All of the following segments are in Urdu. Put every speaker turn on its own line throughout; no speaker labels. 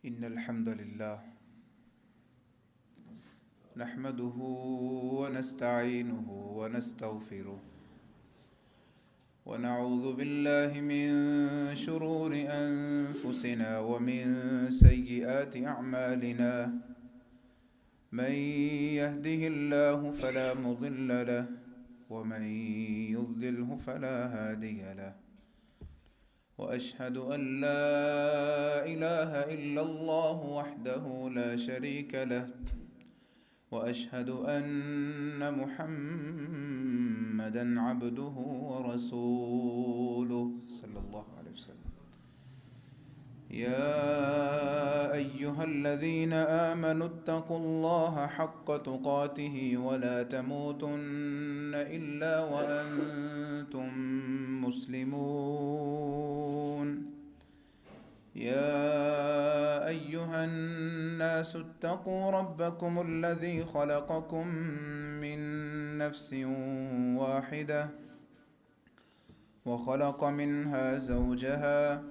إن الحمد لله نحمده ونستعينه ونستغفره ونعوذ بالله من شرور أنفسنا ومن سيئات أعمالنا من يهده الله فلا مضل له ومن يضلله فلا هادي له وأشهد أن لا إله إلا الله وحده لا شريك له وأشهد أن محمدًا عبده ورسوله صلى الله عليه وسلم. يا أيها الذين آمنوا اتقوا الله حق تقاته ولا تموتن إلا وأنتم مسلمون. يا أيها الناس اتقوا ربكم الذي خلقكم من نفس واحدة وخلق منها زوجها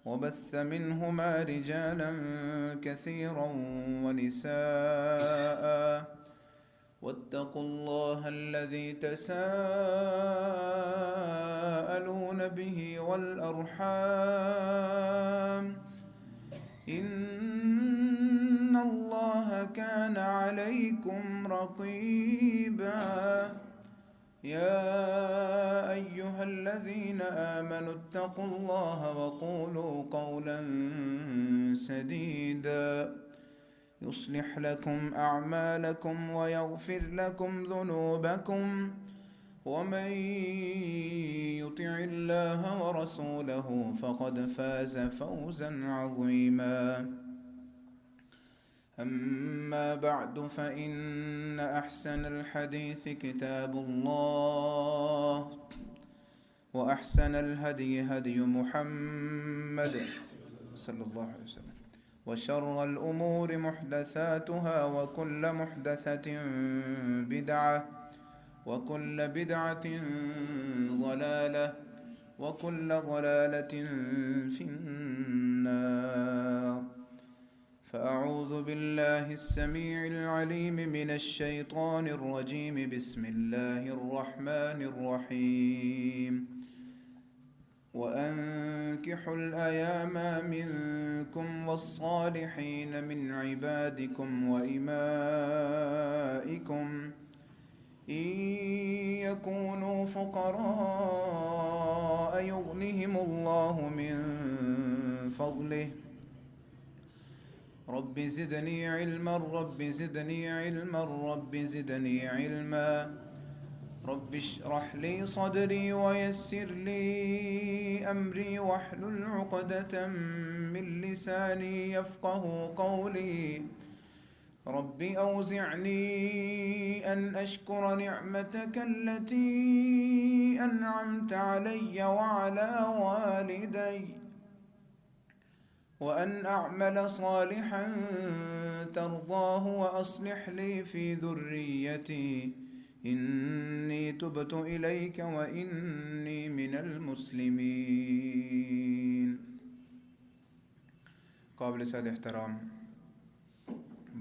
وبث منهما رجالا كثيرا ونساء واتقوا الله الذي تساءلون به والأرحام إن الله كان عليكم رقيبا. يا أيها الذين آمنوا اتقوا الله وقولوا قولا سديدا يصلح لكم أعمالكم ويغفر لكم ذنوبكم ومن يطع الله ورسوله فقد فاز فوزا عظيما. أما بعد فإن أحسن الحديث كتاب الله وأحسن الهدي هدي محمد صلى الله عليه وسلم وشر الأمور محدثاتها وكل محدثة بدعة وكل بدعة ضلالة وكل ضلالة في النار. فأعوذ بالله السميع العليم من الشيطان الرجيم. بسم الله الرحمن الرحيم. وأنكحوا الأيام منكم والصالحين من عبادكم وإمائكم إن يكونوا فقراء يغنهم الله من فضله رب زدني علما رب زدني علما رب زدني علما رب اشرح لي صدري ويسر لي أمري واحلل عقدة من لساني يفقه قولي رب أوزعني أن أشكر نعمتك التي أنعمت علي وعلى والدي وأن أعمل صالحا ترضاه وأصلح لي في ذريتي إني تبت إليك وإني من المسلمين. قابل صد احترام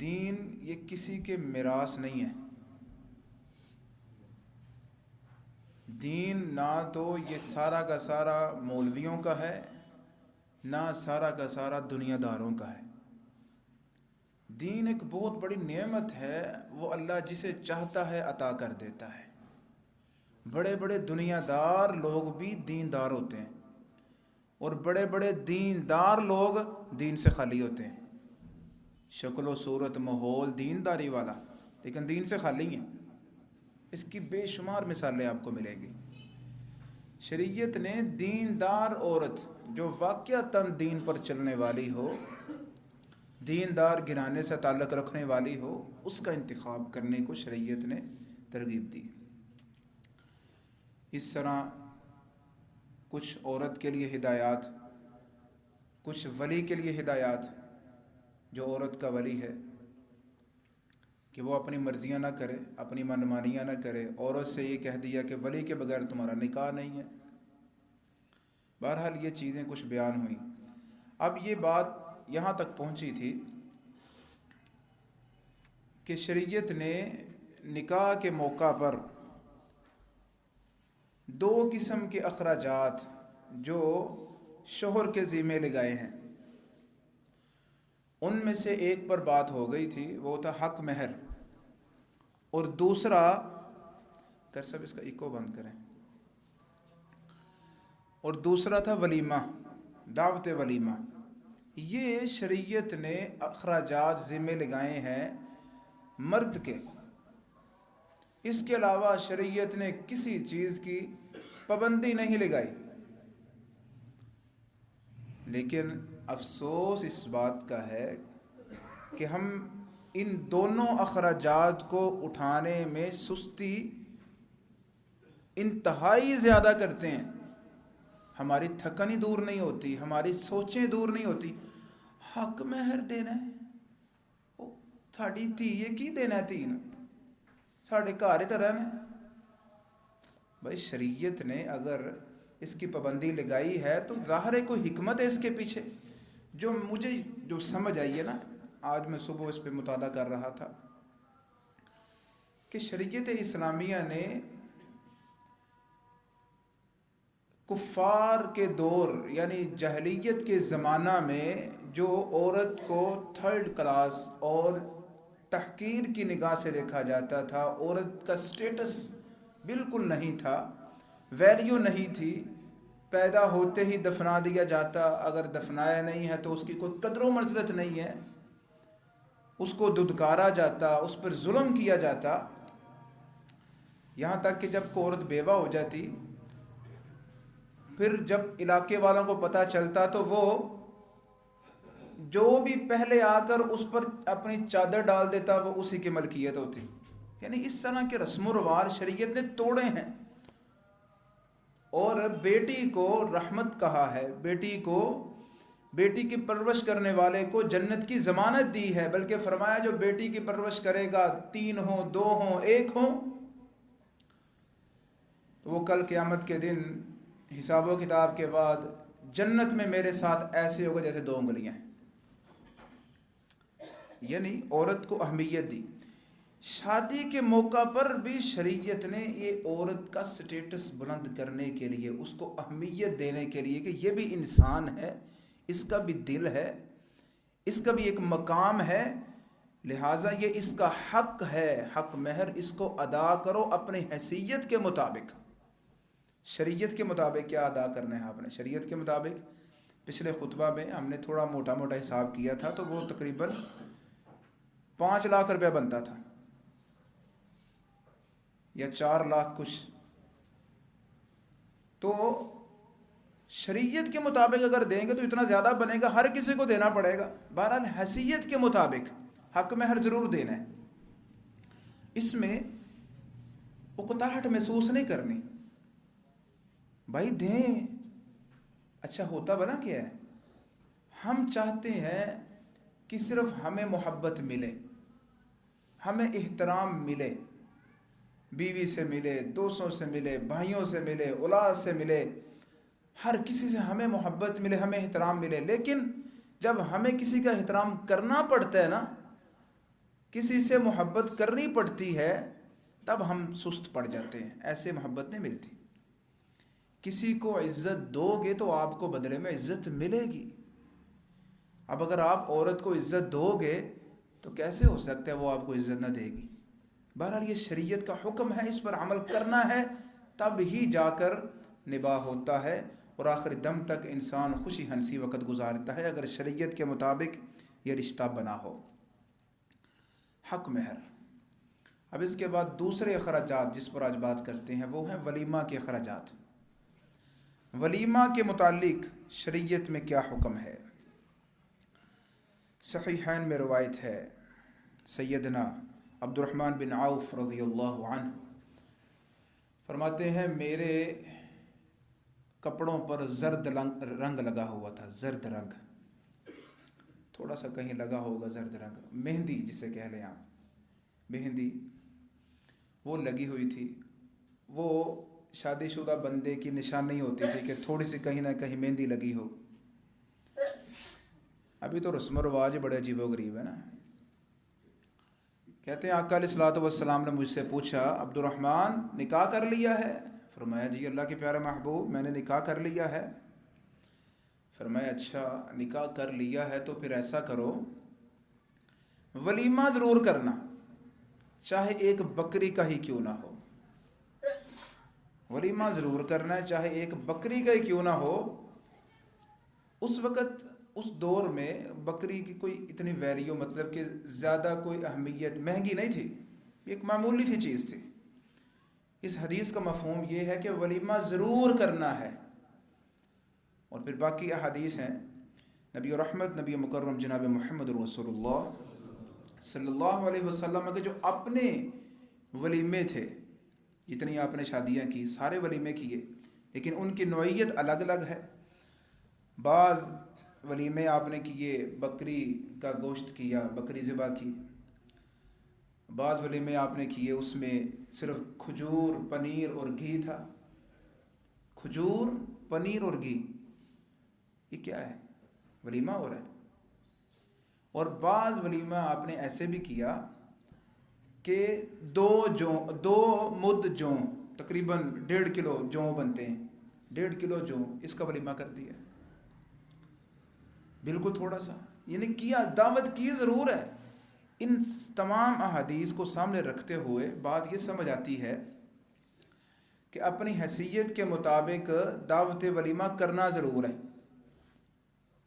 دین یہ کسی کے میراث نہیں ہے. دین نہ تو یہ سارا کا سارا مولویوں کا ہے، نہ سارا کا سارا دنیا داروں کا ہے. دین ایک بہت بڑی نعمت ہے، وہ اللہ جسے چاہتا ہے عطا کر دیتا ہے. بڑے بڑے دنیا دار لوگ بھی دیندار ہوتے ہیں، اور بڑے بڑے دیندار لوگ دین سے خالی ہوتے ہیں. شکل و صورت ماحول دینداری والا، لیکن دین سے خالی ہیں. اس کی بے شمار مثالیں آپ کو ملیں گی. شریعت نے دیندار عورت جو واقعتاً دین پر چلنے والی ہو، دیندار گھرانے سے تعلق رکھنے والی ہو، اس کا انتخاب کرنے کو شریعت نے ترغیب دی. اس طرح کچھ عورت کے لیے ہدایات، کچھ ولی کے لیے ہدایات. جو عورت کا ولی ہے کہ وہ اپنی مرضیاں نہ کرے، اپنی منمانیاں نہ کرے. عورت سے یہ کہہ دیا کہ ولی کے بغیر تمہارا نکاح نہیں ہے. بہرحال یہ چیزیں کچھ بیان ہوئیں. اب یہ بات یہاں تک پہنچی تھی کہ شریعت نے نکاح کے موقع پر 2 قسم کے اخراجات جو شوہر کے ذمہ لگائے ہیں. ان میں سے ایک پر بات ہو گئی تھی، وہ تھا حق مہر، اور دوسرا سب اس کا ایکو بند کریں، اور دوسرا تھا ولیمہ، دعوت ولیمہ. یہ شریعت نے اخراجات ذمہ لگائے ہیں مرد کے. اس کے علاوہ شریعت نے کسی چیز کی پابندی نہیں لگائی. لیکن افسوس اس بات کا ہے کہ ہم ان دونوں اخراجات کو اٹھانے میں سستی انتہائی زیادہ کرتے ہیں. ہماری تھکن ہی دور نہیں ہوتی، ہماری سوچیں دور نہیں ہوتی. حق مہر دینا ہے، ساڑی تھی یہ کی دینا ہے، تین ساڑھے گھر تو رہنا. بھائی شریعت نے اگر اس کی پابندی لگائی ہے تو ظاہر ہے کوئی حکمت ہے اس کے پیچھے. مجھے جو سمجھ آئی ہے نا، آج میں صبح اس پہ مطالعہ کر رہا تھا کہ شریعت اسلامیہ نے کفار کے دور یعنی جاہلیت کے زمانہ میں جو عورت کو 3rd کلاس اور تحقیر کی نگاہ سے دیکھا جاتا تھا، عورت کا سٹیٹس بالکل نہیں تھا، ویلیو نہیں تھی. پیدا ہوتے ہی دفنا دیا جاتا، اگر دفنایا نہیں ہے تو اس کی کوئی قدر و منزلت نہیں ہے. اس کو دھتکارا جاتا، اس پر ظلم کیا جاتا. یہاں تک کہ جب کوئی عورت بیوہ ہو جاتی، پھر جب علاقے والوں کو پتہ چلتا تو وہ جو بھی پہلے آ کر اس پر اپنی چادر ڈال دیتا وہ اسی کی ملکیت ہوتی. یعنی اس طرح کے رسم و رواج شریعت نے توڑے ہیں. اور بیٹی کو رحمت کہا ہے، بیٹی کی پرورش کرنے والے کو جنت کی ضمانت دی ہے. بلکہ فرمایا جو بیٹی کی پرورش کرے گا، 3 ہوں، 2 ہوں، 1 ہوں، تو وہ کل قیامت کے دن حساب و کتاب کے بعد جنت میں میرے ساتھ ایسے ہوگا جیسے 2 انگلیاں ہیں. یعنی عورت کو اہمیت دی. شادی کے موقع پر بھی شریعت نے یہ عورت کا سٹیٹس بلند کرنے کے لیے، اس کو اہمیت دینے کے لیے کہ یہ بھی انسان ہے، اس کا بھی دل ہے، اس کا بھی ایک مقام ہے، لہٰذا یہ اس کا حق ہے. حق مہر اس کو ادا کرو اپنی حیثیت کے مطابق. شریعت کے مطابق کیا ادا کرنا ہے آپ نے؟ شریعت کے مطابق پچھلے خطبہ میں ہم نے تھوڑا موٹا حساب کیا تھا تو وہ تقریباً 5 لاکھ روپے بنتا تھا یا 4 لاکھ کچھ. تو شریعت کے مطابق اگر دیں گے تو اتنا زیادہ بنے گا، ہر کسی کو دینا پڑے گا. بہرحال حیثیت کے مطابق حق مہر ضرور دینا ہے. اس میں اکتاہٹ محسوس نہیں کرنی. بھائی دیں. اچھا ہوتا بنا کیا ہے، ہم چاہتے ہیں کہ صرف ہمیں محبت ملے، ہمیں احترام ملے، بیوی سے ملے، دوستوں سے ملے، بھائیوں سے ملے، اولاد سے ملے، ہر کسی سے ہمیں محبت ملے، ہمیں احترام ملے. لیکن جب ہمیں کسی کا احترام کرنا پڑتا ہے نا، کسی سے محبت کرنی پڑتی ہے تب ہم سست پڑ جاتے ہیں، ایسے محبت نہیں ملتی۔ کسی کو عزت دو گے تو آپ کو بدلے میں عزت ملے گی۔ اب اگر آپ عورت کو عزت دو گے تو کیسے ہو سکتا ہے وہ آپ کو عزت نہ دے گی؟ بہرحال یہ شریعت کا حکم ہے، اس پر عمل کرنا ہے، تب ہی جا کر نباہ ہوتا ہے اور آخر دم تک انسان خوشی ہنسی وقت گزارتا ہے اگر شریعت کے مطابق یہ رشتہ بنا ہو۔ حق مہر۔ اب اس کے بعد دوسرے اخراجات جس پر آج بات کرتے ہیں وہ ہیں ولیمہ کے اخراجات۔ ولیمہ کے متعلق شریعت میں کیا حکم ہے؟ صحیحین میں روایت ہے، سیدنا عبد الرحمن بن عوف رضی اللہ عنہ فرماتے ہیں میرے کپڑوں پر زرد رنگ لگا ہوا تھا، زرد رنگ، تھوڑا سا کہیں لگا ہوگا زرد رنگ، مہندی جسے کہہ لیں آپ، مہندی وہ لگی ہوئی تھی۔ وہ شادی شدہ بندے کی نشانی ہوتی تھی کہ تھوڑی سی کہیں نہ کہیں مہندی لگی ہو۔ ابھی تو رسم و رواج بڑے عجیب و غریب ہے نا۔ کہتے ہیں آقا علیہ الصلوۃ والسلام نے مجھ سے پوچھا عبد الرحمن نکاح کر لیا ہے؟ فرمایا جی اللہ کے پیارے محبوب میں نے نکاح کر لیا ہے۔ فرمایا اچھا نکاح کر لیا ہے تو پھر ایسا کرو ولیمہ ضرور کرنا، چاہے ایک بکری کا ہی کیوں نہ ہو، ولیمہ ضرور کرنا ہے چاہے ایک بکری کا ہی کیوں نہ ہو۔ اس وقت اس دور میں بکری کی کوئی اتنی ویلیو، مطلب کہ زیادہ کوئی اہمیت، مہنگی نہیں تھی، ایک معمولی سی چیز تھی۔ اس حدیث کا مفہوم یہ ہے کہ ولیمہ ضرور کرنا ہے۔ اور پھر باقی احادیث ہیں، نبی رحمت نبی مکرم جناب محمد رسول اللہ صلی اللہ علیہ وسلم کے جو اپنے ولیمے تھے، جتنی آپ نے شادیاں کی سارے ولیمے کیے، لیکن ان کی نوعیت الگ الگ ہے۔ بعض ولیمے آپ نے کیے بکری کا گوشت کیا، بکری ذبح کی۔ بعض ولیمے آپ نے کیے اس میں صرف کھجور، پنیر اور گھی تھا۔ کھجور، پنیر اور گھی، یہ کیا ہے؟ ولیمہ ہو رہا ہے۔ اور بعض ولیمہ آپ نے ایسے بھی کیا کہ دو مد جوں، تقریباً 1.5 کلو جوں بنتے ہیں، 1.5 کلو جوں، اس کا ولیمہ کر دیا، بالکل تھوڑا سا، یعنی کیا، دعوت کی ضرور ہے۔ ان تمام احادیث کو سامنے رکھتے ہوئے بات یہ سمجھ آتی ہے کہ اپنی حیثیت کے مطابق دعوت ولیمہ کرنا ضرور ہے۔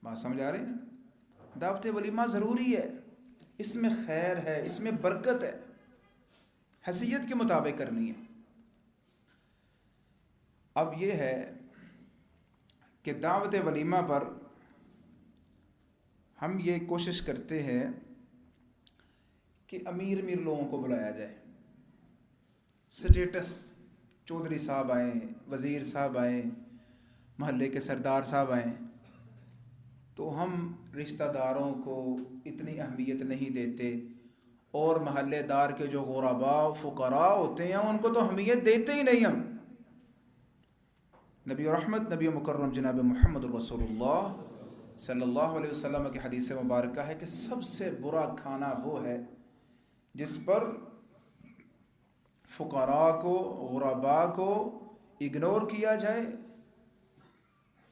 بات سمجھ آ رہی ہے؟ دعوت ولیمہ ضروری ہے، اس میں خیر ہے، اس میں برکت ہے، حیثیت کے مطابق کرنی ہے۔ اب یہ ہے کہ دعوت ولیمہ پر ہم یہ کوشش کرتے ہیں کہ امیر لوگوں کو بلایا جائے، سٹیٹس، چودھری صاحب آئیں، وزیر صاحب آئیں، محلے کے سردار صاحب آئیں، تو ہم رشتہ داروں کو اتنی اہمیت نہیں دیتے، اور محلے دار کے جو غرباء فقراء ہوتے ہیں ان کو تو اہمیت دیتے ہی نہیں ہم۔ نبی رحمت نبی مکرم جناب محمد رسول اللہ صلی اللہ علیہ وسلم کی حدیث مبارکہ ہے کہ سب سے برا کھانا وہ ہے جس پر فقراء کو، غرباء کو اگنور کیا جائے،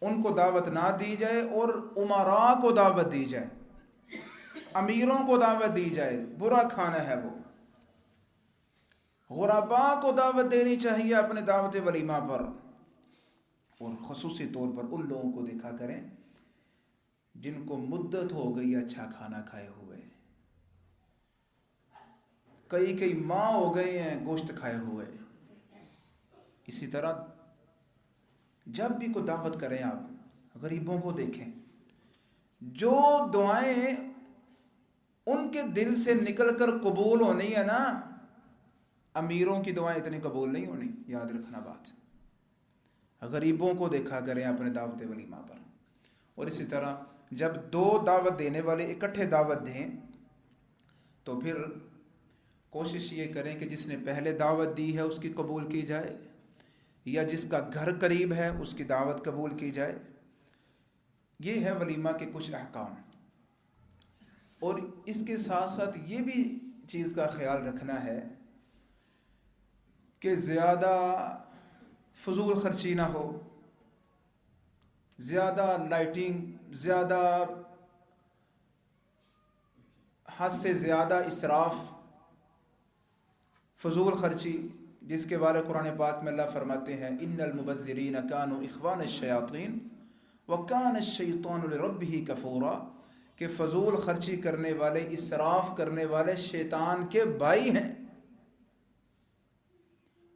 ان کو دعوت نہ دی جائے، اور امراء کو دعوت دی جائے، امیروں کو دعوت دی جائے، برا کھانا ہے وہ۔ غرباء کو دعوت دینی چاہیے اپنے دعوت ولیمہ پر، اور خصوصی طور پر ان لوگوں کو دیکھا کریں جن کو مدت ہو گئی اچھا کھانا کھائے ہوئے، کئی ماہ ہو گئے ہیں گوشت کھائے ہوئے۔ اسی طرح جب بھی کوئی دعوت کریں آپ غریبوں کو دیکھیں، جو دعائیں ان کے دل سے نکل کر قبول ہونی ہے نا، امیروں کی دعائیں اتنی قبول نہیں ہونی، یاد رکھنا بات۔ غریبوں کو دیکھا کریں اپنے دعوت ولیمہ پر۔ اور اسی طرح جب 2 دعوت دینے والے اکٹھے دعوت دیں تو پھر کوشش یہ کریں کہ جس نے پہلے دعوت دی ہے اس کی قبول کی جائے، یا جس کا گھر قریب ہے اس کی دعوت قبول کی جائے۔ یہ ہے ولیمہ کے کچھ احکام۔ اور اس کے ساتھ ساتھ یہ بھی چیز کا خیال رکھنا ہے کہ زیادہ فضول خرچی نہ ہو، زیادہ لائٹنگ، زیادہ حد سے زیادہ اسراف، فضول خرچی، جس کے بارے قرآن پاک میں اللہ فرماتے ہیں ان المبذرین کانوا اخوان الشیاطین وکان الشیطان لربہ کفورا، کہ فضول خرچی کرنے والے، اسراف کرنے والے شیطان کے بھائی ہیں،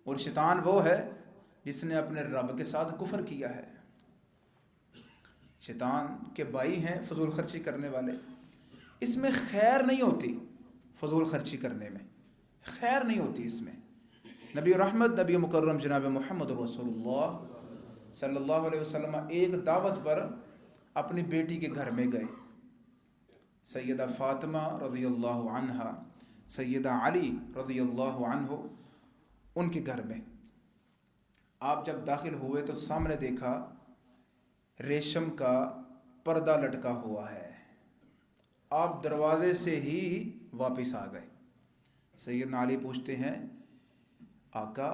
اور شیطان وہ ہے جس نے اپنے رب کے ساتھ کفر کیا ہے۔ شیطان کے بھائی ہیں فضول خرچی کرنے والے۔ اس میں خیر نہیں ہوتی، فضول خرچی کرنے میں خیر نہیں ہوتی۔ اس میں نبی رحمت، نبی مکرم جناب محمد رسول اللہ صلی اللہ علیہ وسلم ایک دعوت پر اپنی بیٹی کے گھر میں گئے، سیدہ فاطمہ رضی اللہ عنہا، سیدہ علی رضی اللہ عنہ، ان کے گھر میں آپ جب داخل ہوئے تو سامنے دیکھا ریشم کا پردہ لٹکا ہوا ہے۔ آپ دروازے سے ہی واپس آ گئے۔ سیدنا علی پوچھتے ہیں آقا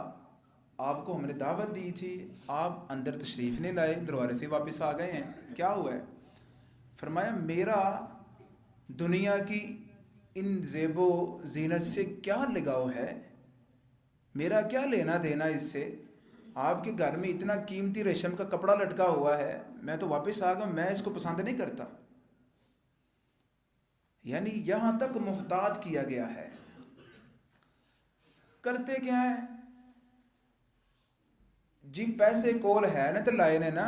آپ کو ہم نے دعوت دی تھی، آپ اندر تشریف نہیں لائے، دروازے سے واپس آ گئے ہیں، کیا ہوا ہے؟ فرمایا میرا دنیا کی ان زیب و زینت سے کیا لگاؤ ہے، میرا کیا لینا دینا اس سے؟ آپ کے گھر میں اتنا قیمتی ریشم کا کپڑا لٹکا ہوا ہے، میں تو واپس آ گیا، میں اس کو پسند نہیں کرتا۔ یعنی یہاں تک محتاط کیا گیا ہے۔ کرتے کیا ہے جی؟ پیسے کول ہے نا تو لائے نے نا،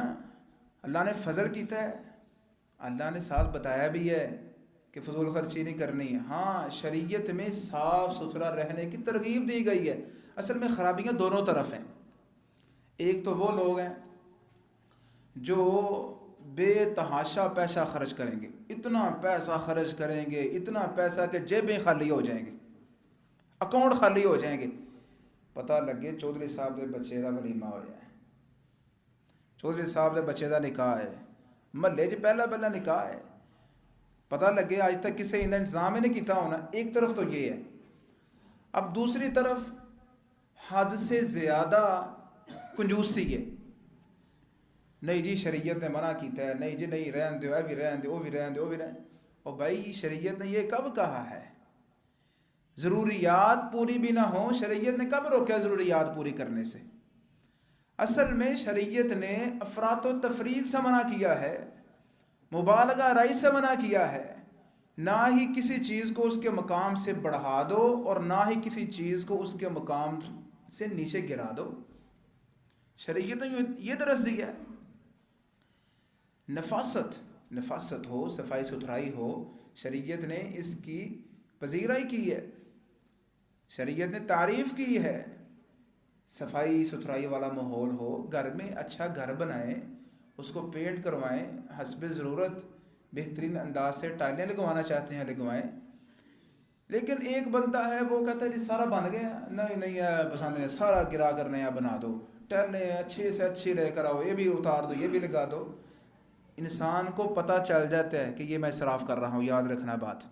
اللہ نے فضل کیتا ہے، اللہ نے ساتھ بتایا بھی ہے کہ فضول خرچی نہیں کرنی۔ ہاں شریعت میں صاف ستھرا رہنے کی ترغیب دی گئی ہے۔ اصل میں خرابیاں دونوں طرف ہیں۔ ایک تو وہ لوگ ہیں جو بے تحاشا پیسہ خرچ کریں گے، اتنا پیسہ خرچ کریں گے، اتنا پیسہ کہ جیبیں خالی ہو جائیں گے، اکاؤنٹ خالی ہو جائیں گے، پتہ لگے چودھری صاحب کے بچے کا ولیمہ ہو جائے، چودھری صاحب کے بچے کا نکاح ہے، محلے چ پہلا نکاح ہے، پتہ لگے آج تک کسی نے انتظام ہی نہیں کیتا ہونا۔ ایک طرف تو یہ ہے۔ اب دوسری طرف حد سے زیادہ کنجوسی ہے، نہیں جی شریعت نے منع کیتا ہے، نہیں جی نہیں رہن دو، اے بھی رہن دو، وہ بھی رہن دو، وہ بھی رہن دو۔ اور بھائی شریعت نے یہ کب کہا ہے؟ ضروریات پوری بھی نہ ہوں، شریعت نے کب روکا ضروریات پوری کرنے سے؟ اصل میں شریعت نے افراط و تفریط سے منع کیا ہے، مبالغہ آرائی سے منع کیا ہے۔ نہ ہی کسی چیز کو اس کے مقام سے بڑھا دو اور نہ ہی کسی چیز کو اس کے مقام سے نیچے گرا دو۔ شریعت نے یہ درس دیا ہے۔ نفاست ہو، صفائی ستھرائی ہو، شریعت نے اس کی پذیرائی کی ہے، شریعت نے تعریف کی ہے۔ صفائی ستھرائی والا ماحول ہو، گھر میں اچھا گھر بنائیں، اس کو پینٹ کروائیں، حسب ضرورت بہترین انداز سے ٹائلیں لگوانا چاہتے ہیں لگوائیں۔ لیکن ایک بندہ ہے وہ کہتا ہے جی سارا بن گیا، نہیں پسند نہیں، سارا گرا کر نیا بنا دو، ٹائلیں اچھے سے اچھی لے کر آؤ، یہ بھی اتار دو، یہ بھی لگا دو۔ انسان کو پتہ چل جاتا ہے کہ یہ میں اسراف کر رہا ہوں۔ یاد رکھنا بات،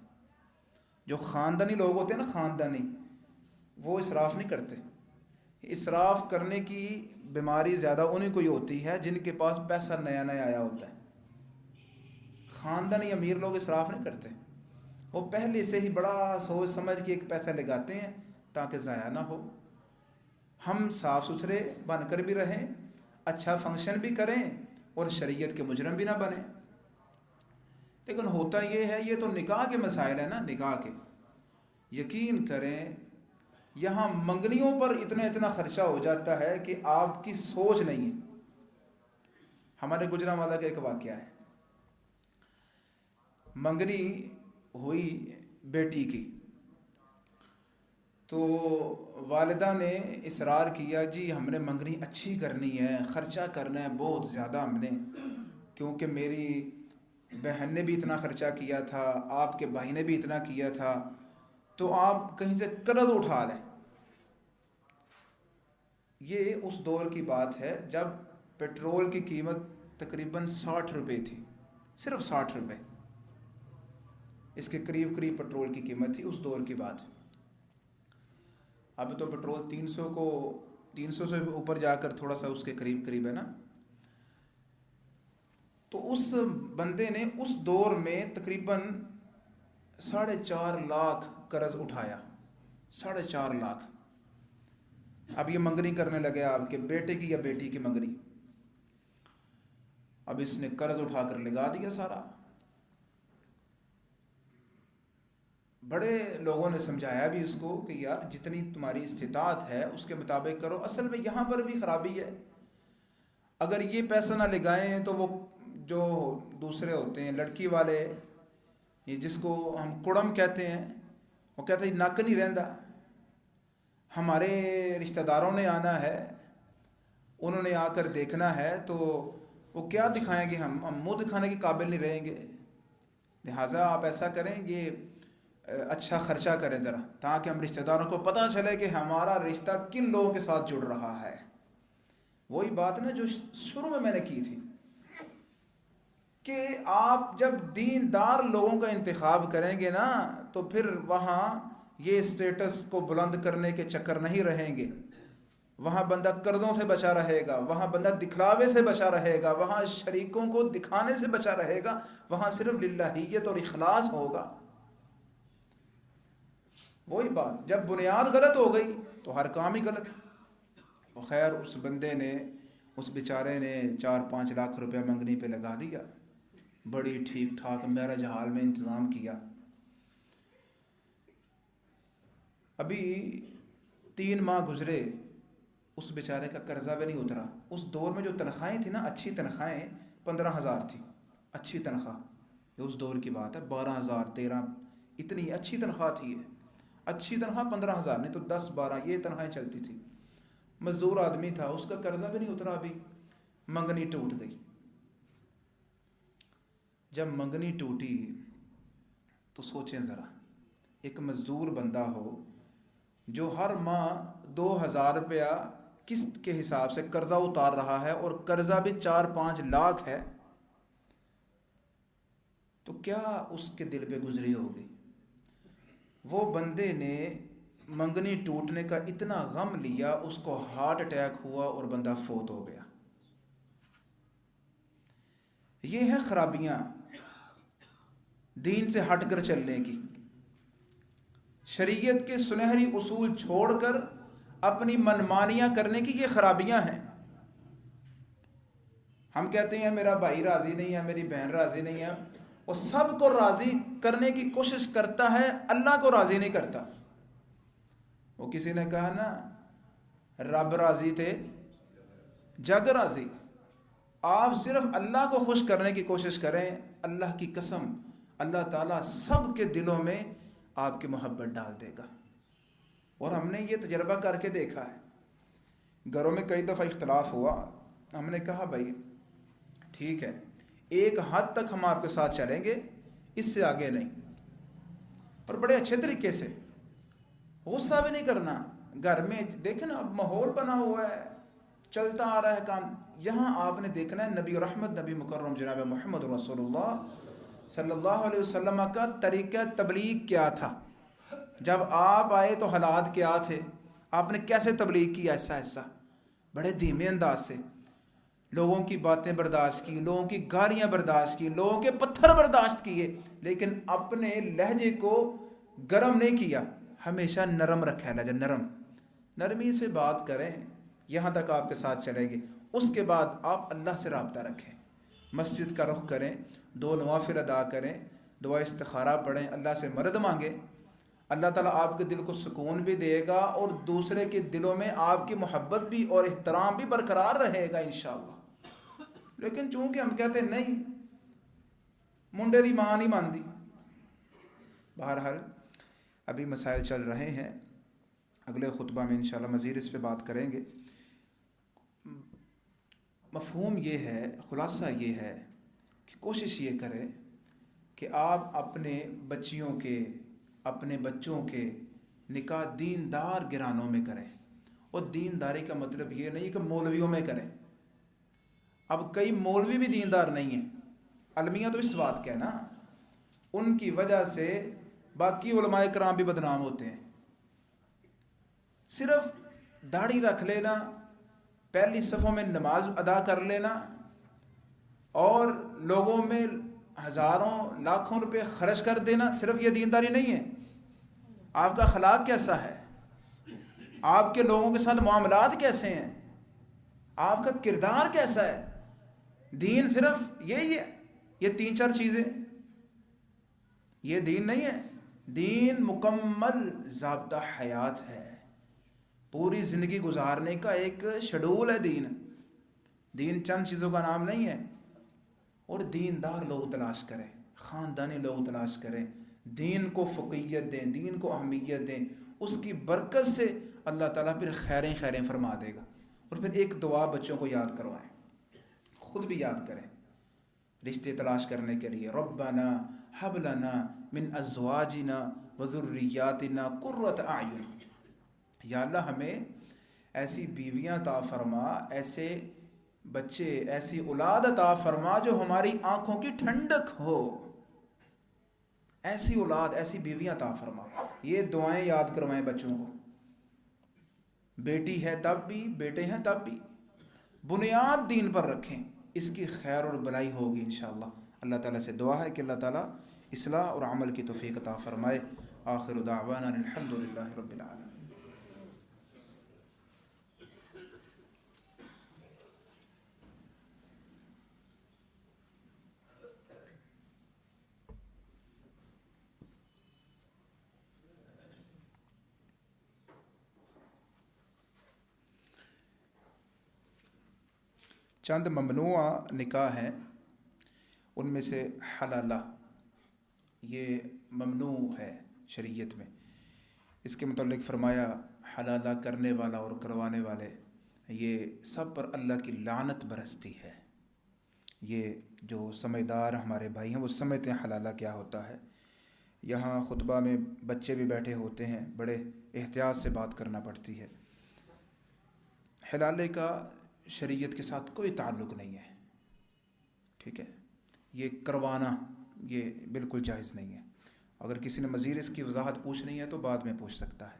جو خاندانی لوگ ہوتے ہیں نا، خاندانی، وہ اسراف نہیں کرتے۔ اسراف کرنے کی بیماری زیادہ انہیں کو ہی ہوتی ہے جن کے پاس پیسہ نیا نیا آیا ہوتا ہے۔ خاندانی امیر لوگ اسراف نہیں کرتے، وہ پہلے سے ہی بڑا سوچ سمجھ کے ایک پیسہ لگاتے ہیں تاکہ ضائع نہ ہو۔ ہم صاف ستھرے بن کر بھی رہیں، اچھا فنکشن بھی کریں اور شریعت کے مجرم بھی نہ بنیں۔ لیکن ہوتا یہ ہے، یہ تو نکاح کے مسائل ہیں نا، نکاح کے، یقین کریں یہاں منگنیوں پر اتنا خرچہ ہو جاتا ہے کہ آپ کی سوچ نہیں ہے۔ ہمارے گجرانوالہ کا ایک واقعہ ہے، منگنی ہوئی بیٹی کی، تو والدہ نے اصرار کیا جی ہم نے منگنی اچھی کرنی ہے، خرچہ کرنا ہے بہت زیادہ ہم نے، کیونکہ میری بہن نے بھی اتنا خرچہ کیا تھا، آپ کے بھائی نے بھی اتنا کیا تھا، تو آپ کہیں سے قرض اٹھا لیں۔ یہ اس دور کی بات ہے جب پیٹرول کی قیمت تقریباً 60 روپے تھی، صرف 60 روپے، اس کے قریب پیٹرول کی قیمت تھی اس دور کی بات۔ اب تو پٹرول 300 سے اوپر جا کر تھوڑا سا اس کے قریب ہے نا. تو اس بندے نے اس دور میں تقریباً 4.5 لاکھ قرض اٹھایا. 4.5 لاکھ. اب یہ منگنی کرنے لگے آپ کے بیٹے کی یا بیٹی کی منگنی. اب اس نے قرض اٹھا کر لگا دیا سارا. بڑے لوگوں نے سمجھایا بھی اس کو کہ یار جتنی تمہاری استطاعت ہے اس کے مطابق کرو. اصل میں یہاں پر بھی خرابی ہے. اگر یہ پیسہ نہ لگائیں تو وہ جو دوسرے ہوتے ہیں لڑکی والے، یہ جس کو ہم کڑم کہتے ہیں، وہ کہتے ہیں نک نہیں رہندا، ہمارے رشتہ داروں نے آنا ہے، انہوں نے آ کر دیکھنا ہے، تو وہ کیا دکھائیں گے، ہم منہ دکھانے کے قابل نہیں رہیں گے. لہٰذا آپ ایسا کریں، یہ اچھا خرچہ کریں ذرا، تاکہ ہم رشتہ داروں کو پتہ چلے کہ ہمارا رشتہ کن لوگوں کے ساتھ جڑ رہا ہے. وہی بات نا جو شروع میں نے کی تھی کہ آپ جب دیندار لوگوں کا انتخاب کریں گے نا تو پھر وہاں یہ اسٹیٹس کو بلند کرنے کے چکر نہیں رہیں گے. وہاں بندہ قرضوں سے بچا رہے گا، وہاں بندہ دکھلاوے سے بچا رہے گا، وہاں شریکوں کو دکھانے سے بچا رہے گا، وہاں صرف للہیت اور اخلاص ہوگا. وہی بات جب بنیاد غلط ہو گئی تو ہر کام ہی غلط. خیر اس بندے نے، اس بیچارے نے 4-5 لاکھ روپے منگنی پہ لگا دیا. بڑی ٹھیک ٹھاک میرج حال میں انتظام کیا. ابھی 3 ماہ گزرے، اس بیچارے کا قرضہ بھی نہیں اترا. اس دور میں جو تنخواہیں تھیں نا، اچھی تنخواہیں 15,000 تھی. اچھی تنخواہ، یہ اس دور کی بات ہے. 12,000 13 اتنی اچھی تنخواہ تھی. اچھی تنخواہ 15,000 نہیں تو 10-12 یہ تنخواہیں چلتی تھی. مزدور آدمی تھا، اس کا قرضہ بھی نہیں اترا. ابھی منگنی ٹوٹ گئی. جب منگنی ٹوٹی تو سوچیں ذرا، ایک مزدور بندہ ہو جو ہر ماہ 2,000 روپیہ قسط کے حساب سے قرضہ اتار رہا ہے، اور قرضہ بھی 4-5 لاکھ ہے، تو کیا اس کے دل پہ گزری ہوگی. وہ بندے نے منگنی ٹوٹنے کا اتنا غم لیا، اس کو ہارٹ اٹیک ہوا اور بندہ فوت ہو گیا. یہ ہے خرابیاں دین سے ہٹ کر چلنے کی. شریعت کے سنہری اصول چھوڑ کر اپنی منمانیاں کرنے کی، یہ خرابیاں ہیں. ہم کہتے ہیں میرا بھائی راضی نہیں ہے، میری بہن راضی نہیں ہے. وہ سب کو راضی کرنے کی کوشش کرتا ہے، اللہ کو راضی نہیں کرتا. وہ کسی نے کہا نا، رب راضی تھے جگ راضی. آپ صرف اللہ کو خوش کرنے کی کوشش کریں، اللہ کی قسم اللہ تعالیٰ سب کے دلوں میں آپ کی محبت ڈال دے گا. اور ہم نے یہ تجربہ کر کے دیکھا ہے. گھروں میں کئی دفعہ اختلاف ہوا، ہم نے کہا بھائی ٹھیک ہے، ایک حد تک ہم آپ کے ساتھ چلیں گے، اس سے آگے نہیں. اور بڑے اچھے طریقے سے، غصہ بھی نہیں کرنا. گھر میں دیکھیں نا، اب ماحول بنا ہوا ہے، چلتا آ رہا ہے کام. یہاں آپ نے دیکھنا ہے نبی رحمت، نبی مکرم جناب محمد رسول اللہ صلی اللہ علیہ وسلم کا طریقہ تبلیغ کیا تھا. جب آپ آئے تو حالات کیا تھے، آپ نے کیسے تبلیغ کی؟ ایسا ایسا بڑے دھیمے انداز سے لوگوں کی باتیں برداشت کی، لوگوں کی گالیاں برداشت کی، لوگوں کے پتھر برداشت کیے، لیکن اپنے لہجے کو گرم نہیں کیا. ہمیشہ نرم رکھا ہے لہجہ، نرمی سے بات کریں. یہاں تک آپ کے ساتھ چلیں گے. اس کے بعد آپ اللہ سے رابطہ رکھیں، مسجد کا رخ کریں، 2 نوافل ادا کریں، دعا استخارہ پڑھیں، اللہ سے مدد مانگیں. اللہ تعالیٰ آپ کے دل کو سکون بھی دے گا، اور دوسرے کے دلوں میں آپ کی محبت بھی اور احترام بھی برقرار رہے گا انشاءاللہ. لیکن چونکہ ہم کہتے ہیں نہیں، منڈے دی ماں نہیں مانتی. بہرحال ابھی مسائل چل رہے ہیں، اگلے خطبہ میں انشاءاللہ مزید اس پہ بات کریں گے. مفہوم یہ ہے، خلاصہ یہ ہے کہ کوشش یہ کریں کہ آپ اپنے بچیوں کے، اپنے بچوں کے نکاح دیندار گھرانوں میں کریں. اور دینداری کا مطلب یہ نہیں کہ مولویوں میں کریں. اب کئی مولوی بھی دیندار نہیں ہیں. المیہ تو اس بات کا ہے نا، ان کی وجہ سے باقی علماء کرام بھی بدنام ہوتے ہیں. صرف داڑھی رکھ لینا، پہلی صفوں میں نماز ادا کر لینا اور لوگوں میں ہزاروں لاکھوں روپے خرچ کر دینا، صرف یہ دینداری نہیں ہے۔ آپ کا اخلاق کیسا ہے؟ آپ کے لوگوں کے ساتھ معاملات کیسے ہیں؟ آپ کا کردار کیسا ہے؟ دین صرف یہی ہے، یہ 3-4 چیزیں، یہ دین نہیں ہے۔ دین مکمل ضابطہ حیات ہے، پوری زندگی گزارنے کا ایک شیڈول ہے دین۔ دین چند چیزوں کا نام نہیں ہے۔ اور دیندار لوگ تلاش کریں، خاندانی لوگ تلاش کریں، دین کو فوقیت دیں، دین کو اہمیت دیں، اس کی برکت سے اللہ تعالیٰ پھر خیریں خیریں فرما دے گا۔ اور پھر ایک دعا بچوں کو یاد کروائیں، خود بھی یاد کریں رشتے تلاش کرنے کے لیے، ربنا حب لنا من ازواجنا وذریاتنا قرۃ اعین، یا اللہ ہمیں ایسی بیویاں عطا فرما، ایسے بچے، ایسی اولاد عطا فرما جو ہماری آنکھوں کی ٹھنڈک ہو، ایسی اولاد، ایسی بیویاں عطا فرما۔ یہ دعائیں یاد کروائیں بچوں کو، بیٹی ہے تب بھی، بیٹے ہیں تب بھی، بنیاد دین پر رکھیں، اس کی خیر اور بلائی ہوگی انشاءاللہ۔ اللہ تعالیٰ سے دعا ہے کہ اللہ تعالیٰ اصلاح اور عمل کی توفیق عطا فرمائے۔ آخر دعوانا الحمدللہ رب العالمین۔ چند ممنوع نکاح ہیں، ان میں سے حلالہ، یہ ممنوع ہے شریعت میں۔ اس کے متعلق فرمایا حلالہ کرنے والا اور کروانے والے، یہ سب پر اللہ کی لعنت برستی ہے۔ یہ جو سمجھدار ہمارے بھائی ہیں وہ سمجھتے ہیں حلالہ کیا ہوتا ہے۔ یہاں خطبہ میں بچے بھی بیٹھے ہوتے ہیں، بڑے احتیاط سے بات کرنا پڑتی ہے۔ حلالے کا شریعت کے ساتھ کوئی تعلق نہیں ہے، ٹھیک ہے؟ یہ کروانا یہ بالکل جائز نہیں ہے۔ اگر کسی نے مزید اس کی وضاحت پوچھنی ہے تو بعد میں پوچھ سکتا ہے۔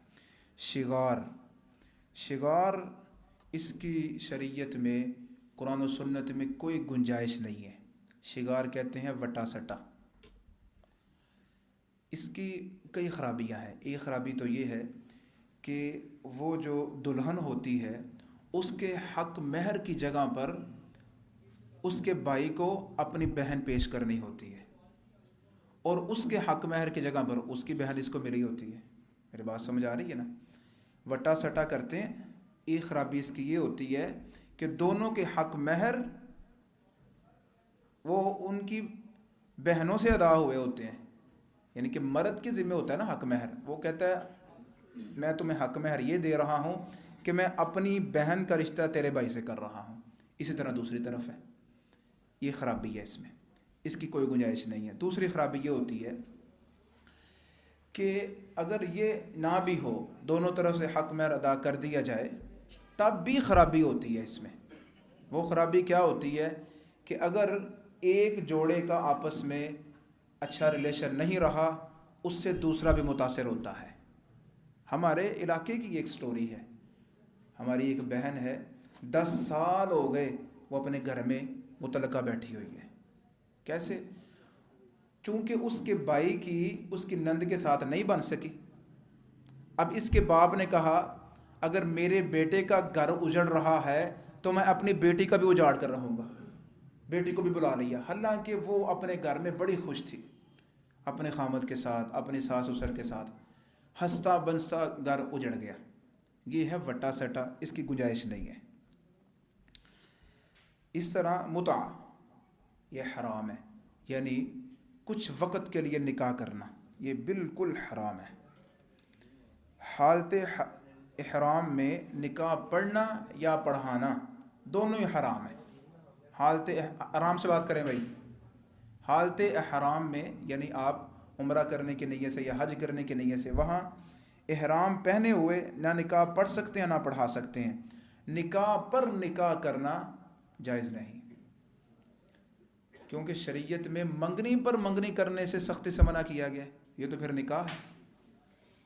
شغار اس کی شریعت میں، قرآن و سنت میں کوئی گنجائش نہیں ہے۔ شغار کہتے ہیں وٹا سٹا۔ اس کی کئی خرابیاں ہیں۔ ایک خرابی تو یہ ہے کہ وہ جو دلہن ہوتی ہے اس کے حق مہر کی جگہ پر اس کے بھائی کو اپنی بہن پیش کرنی ہوتی ہے، اور اس کے حق مہر کی جگہ پر اس کی بہن اس کو ملی ہوتی ہے۔ میری بات سمجھ آ رہی ہے نا؟ وٹا سٹا کرتے ہیں۔ ایک خرابی اس کی یہ ہوتی ہے کہ دونوں کے حق مہر وہ ان کی بہنوں سے ادا ہوئے ہوتے ہیں، یعنی کہ مرد کے ذمہ ہوتا ہے نا حق مہر۔ وہ کہتا ہے میں تمہیں حق مہر یہ دے رہا ہوں کہ میں اپنی بہن کا رشتہ تیرے بھائی سے کر رہا ہوں، اسی طرح دوسری طرف ہے۔ یہ خرابی ہے اس میں، اس کی کوئی گنجائش نہیں ہے۔ دوسری خرابی یہ ہوتی ہے کہ اگر یہ نہ بھی ہو، دونوں طرف سے حق مہر ادا کر دیا جائے، تب بھی خرابی ہوتی ہے اس میں۔ وہ خرابی کیا ہوتی ہے کہ اگر ایک جوڑے کا آپس میں اچھا ریلیشن نہیں رہا، اس سے دوسرا بھی متاثر ہوتا ہے۔ ہمارے علاقے کی ایک سٹوری ہے۔ ہماری ایک بہن ہے، 10 سال ہو گئے وہ اپنے گھر میں متعلقہ بیٹھی ہوئی ہے۔ کیسے؟ چونکہ اس کے بھائی کی اس کی نند کے ساتھ نہیں بن سکی۔ اب اس کے باپ نے کہا اگر میرے بیٹے کا گھر اجڑ رہا ہے تو میں اپنی بیٹی کا بھی اجاڑ کر رہوں گا۔ بیٹی کو بھی بلا لیا، حالانکہ وہ اپنے گھر میں بڑی خوش تھی، اپنے خامد کے ساتھ، اپنی ساس سسر کے ساتھ، ہنستا بنستا گھر اجڑ گیا۔ یہ ہے وٹا سٹا، اس کی گنجائش نہیں ہے۔ اس طرح متع یہ حرام ہے، یعنی کچھ وقت کے لیے نکاح کرنا یہ بالکل حرام ہے۔ حالت احرام میں نکاح پڑھنا یا پڑھانا دونوں ہی حرام ہے۔ حالت آرام سے بات کریں بھائی۔ حالت احرام میں یعنی آپ عمرہ کرنے کی نیت سے یا حج کرنے کی نیت سے وہاں احرام پہنے ہوئے نہ نکاح پڑھ سکتے ہیں نہ پڑھا سکتے ہیں۔ نکاح پر نکاح کرنا جائز نہیں، کیونکہ شریعت میں منگنی پر منگنی کرنے سے سختی سے منع کیا گیا ہے۔ یہ تو پھر نکاح ہے،